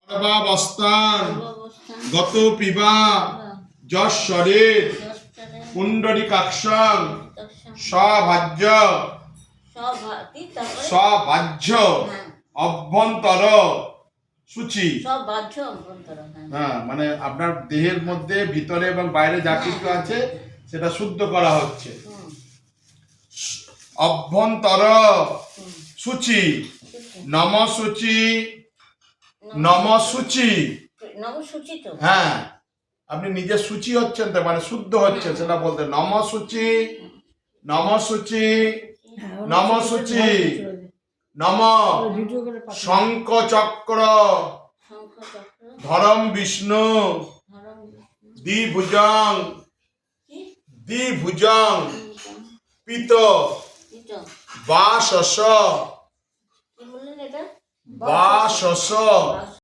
সর্বাবস্থান গত পিবা যশ্বরের পুণ্ডরিকাক্ষং স্বভাজ্য স্বভাজ্য অভ্যন্তর সূচি। হ্যাঁ, মানে আপনার দেহের মধ্যে ভিতরে এবং বাইরে যা কিছু আছে সেটা শুদ্ধ করা হচ্ছে। অভ্যন্তর সূচি, নম সূচি, নম সূচি। হ্যাঁ, আপনি নিজে সূচি হচ্ছেন তো, মানে শুদ্ধ হচ্ছেন সেটা বলতে। নম সূচি, নম সূচি, নম সূচি, নম শঙ্খ চক্র ধরম বিষ্ণু দ্বিভুজং দ্বিভুজং পিত বাসস বাসস